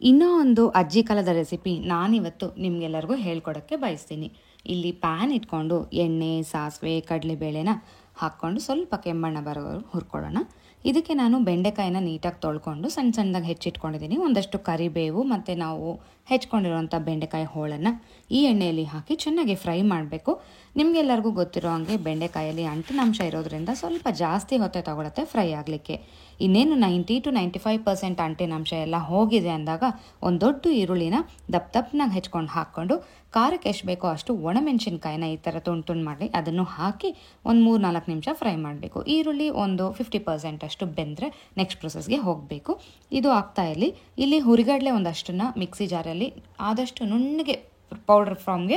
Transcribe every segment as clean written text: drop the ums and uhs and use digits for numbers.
ಇನ್ನೂ ಒಂದು ಅಜ್ಜಿ ಕಾಲದ ರೆಸಿಪಿ ನಾನಿವತ್ತು ನಿಮಗೆಲ್ಲರಿಗೂ ಹೇಳ್ಕೊಡೋಕ್ಕೆ ಬಯಸ್ತೀನಿ. ಇಲ್ಲಿ ಪ್ಯಾನ್ ಇಟ್ಕೊಂಡು ಎಣ್ಣೆ, ಸಾಸಿವೆ, ಕಡಲೆಬೇಳೆನ ಹಾಕ್ಕೊಂಡು ಸ್ವಲ್ಪ ಕೆಮ್ಮಣ್ಣ ಬರೋವರೆಗೂ ಹುರ್ಕೊಳ್ಳೋಣ. ಇದಕ್ಕೆ ನಾನು ಬೆಂಡೆಕಾಯಿನ ನೀಟಾಗಿ ತೊಳ್ಕೊಂಡು ಸಣ್ಣ ಸಣ್ಣದಾಗಿ ಹೆಚ್ಚಿಟ್ಕೊಂಡಿದ್ದೀನಿ. ಒಂದಷ್ಟು ಕರಿಬೇವು ಮತ್ತು ನಾವು ಹೆಚ್ಕೊಂಡಿರೋಂಥ ಬೆಂಡೆಕಾಯಿ ಹೋಳನ್ನು ಈ ಎಣ್ಣೆಯಲ್ಲಿ ಹಾಕಿ ಚೆನ್ನಾಗಿ ಫ್ರೈ ಮಾಡಬೇಕು. ನಿಮಗೆಲ್ಲರಿಗೂ ಗೊತ್ತಿರೋ ಹಾಗೆ ಬೆಂಡೆಕಾಯಲ್ಲಿ ಅಂಟಿನಾಂಶ ಇರೋದ್ರಿಂದ ಸ್ವಲ್ಪ ಜಾಸ್ತಿ ಹೊತ್ತೆ ತಗೊಳುತ್ತೆ ಫ್ರೈ ಆಗಲಿಕ್ಕೆ. ಇನ್ನೇನು 90-95% ಅಂಟಿನಾಂಶ ಎಲ್ಲ ಹೋಗಿದೆ ಅಂದಾಗ ಒಂದು ದೊಡ್ಡ ಈರುಳ್ಳಿನ ದಪ್ಪನಾಗಿ ಹೆಚ್ಕೊಂಡು ಹಾಕ್ಕೊಂಡು ಖಾರಕ್ಕೆ ಎಷ್ಟು ಬೇಕೋ ಅಷ್ಟು ಒಣಮೆಣಸಿನ್ಕಾಯಿನ ಈ ಥರ ತುಂಡು ಮಾಡಿ ಅದನ್ನು ಹಾಕಿ ಒಂದು 3-4 ನಿಮಿಷ ಫ್ರೈ ಮಾಡಬೇಕು. ಈರುಳ್ಳಿ ಒಂದು 50% ಅಷ್ಟು ಬೆಂದರೆ ನೆಕ್ಸ್ಟ್ ಪ್ರೊಸೆಸ್ಗೆ ಹೋಗಬೇಕು. ಇದು ಆಗ್ತಾ ಇಲ್ಲಿ ಹುರಿಗಡಲೆ ಒಂದಷ್ಟನ್ನು ಮಿಕ್ಸಿ ಜಾರಲ್ಲಿ ಆದಷ್ಟು ನುಣ್ಣಗೆ ಪೌಡರ್ ಫಾರ್ಮ್ಗೆ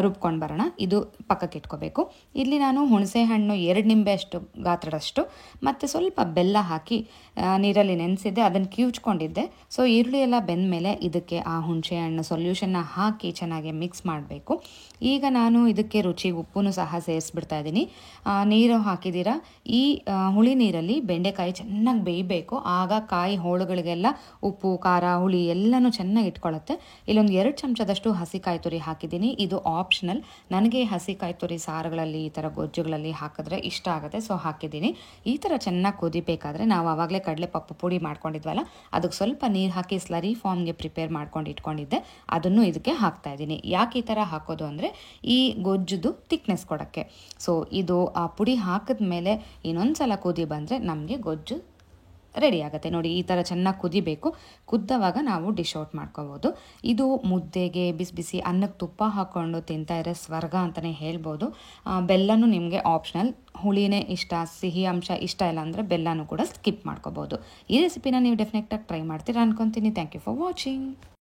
ರುಬ್ಕೊಂಡು ಬರೋಣ. ಇದು ಪಕ್ಕಕ್ಕೆ ಇಟ್ಕೋಬೇಕು. ಇಲ್ಲಿ ನಾನು ಹುಣಸೆ ಹಣ್ಣು 2 ನಿಂಬೆ ಅಷ್ಟು ಗಾತ್ರದಷ್ಟು ಮತ್ತು ಸ್ವಲ್ಪ ಬೆಲ್ಲ ಹಾಕಿ ನೀರಲ್ಲಿ ನೆನೆಸಿದ್ದೆ, ಅದನ್ನು ಕಿವುಚ್ಕೊಂಡಿದ್ದೆ. ಸೊ ಈರುಳ್ಳಿ ಎಲ್ಲ ಬೆಂದ ಮೇಲೆ ಇದಕ್ಕೆ ಆ ಹುಣಸೆ ಹಣ್ಣು ಸೊಲ್ಯೂಷನ್ನ ಹಾಕಿ ಚೆನ್ನಾಗಿ ಮಿಕ್ಸ್ ಮಾಡಬೇಕು. ಈಗ ನಾನು ಇದಕ್ಕೆ ರುಚಿಗೆ ಉಪ್ಪು ಸಹ ಸೇರಿಸ್ಬಿಡ್ತಾ ಇದ್ದೀನಿ. ನೀರು ಹಾಕಿದ್ದೀರಾ, ಈ ಹುಳಿ ನೀರಲ್ಲಿ ಬೆಂಡೆಕಾಯಿ ಚೆನ್ನಾಗಿ ಬೇಯಬೇಕು. ಆಗ ಕಾಯಿ ಹೋಳುಗಳಿಗೆಲ್ಲ ಉಪ್ಪು, ಖಾರ, ಹುಳಿ ಎಲ್ಲನೂ ಚೆನ್ನಾಗಿ ಇಟ್ಕೊಳ್ಳುತ್ತೆ. ಇಲ್ಲೊಂದು 2 ಚಮಚದಷ್ಟು ಹಸಿಕಾಯಿ ತುರಿ ಹಾಕಿದ್ದೀನಿ. ಇದು ಆಪ್ಷನಲ್. ನನಗೆ ಹಸಿಕಾಯಿ ತುರಿ ಸಾರುಗಳಲ್ಲಿ ಈ ಥರ ಗೊಜ್ಜುಗಳಲ್ಲಿ ಹಾಕಿದ್ರೆ ಇಷ್ಟ ಆಗುತ್ತೆ, ಸೊ ಹಾಕಿದ್ದೀನಿ. ಈ ಥರ ಚೆನ್ನಾಗಿ ಕುದಿಬೇಕಾದ್ರೆ ನಾವು ಆವಾಗಲೇ ಕಡಲೆಪಪ್ಪು ಪುಡಿ ಮಾಡ್ಕೊಂಡಿದ್ವಲ್ಲ, ಅದಕ್ಕೆ ಸ್ವಲ್ಪ ನೀರು ಹಾಕಿ ಸ್ಲರಿ ಫಾರ್ಮ್ಗೆ ಪ್ರಿಪೇರ್ ಮಾಡ್ಕೊಂಡು ಇಟ್ಕೊಂಡಿದ್ದೆ, ಅದನ್ನು ಇದಕ್ಕೆ ಹಾಕ್ತಾ ಇದ್ದೀನಿ. ಯಾಕೆ ಈ ಥರ ಹಾಕೋದು ಅಂದರೆ ಈ ಗೊಜ್ಜುದು ಥಿಕ್ನೆಸ್ ಕೊಡೋಕ್ಕೆ. ಸೊ ಇದು ಆ ಪುಡಿ ಹಾಕಿದ ಮೇಲೆ ಇನ್ನೊಂದು ಸಲ ಕುದಿ ಬಂದರೆ ನಮಗೆ ಗೊಜ್ಜು ರೆಡಿ ಆಗುತ್ತೆ. ನೋಡಿ, ಈ ಥರ ಚೆನ್ನಾಗಿ ಕುದಿಬೇಕು. ಕುದ್ದವಾಗ ನಾವು ಡಿಶ್ ಔಟ್ ಮಾಡ್ಕೋಬೋದು. ಇದು ಮುದ್ದೆಗೆ, ಬಿಸಿ ಬಿಸಿ ಅನ್ನಕ್ಕೆ ತುಪ್ಪ ಹಾಕ್ಕೊಂಡು ತಿಂತಾ ಇರೋ ಸ್ವರ್ಗ ಅಂತಲೇ ಹೇಳ್ಬೋದು. ಬೆಲ್ಲನೂ ನಿಮಗೆ ಆಪ್ಷನಲ್. ಹುಳಿನೇ ಇಷ್ಟ, ಸಿಹಿ ಅಂಶ ಇಷ್ಟ ಇಲ್ಲ ಅಂದರೆ ಬೆಲ್ಲನೂ ಕೂಡ ಸ್ಕಿಪ್ ಮಾಡ್ಕೋಬೋದು. ಈ ರೆಸಿಪಿನ ನೀವು ಡೆಫಿನೆಟಾಗಿ ಟ್ರೈ ಮಾಡ್ತೀರಾ ಅನ್ಕೊತೀನಿ. Thank you for watching.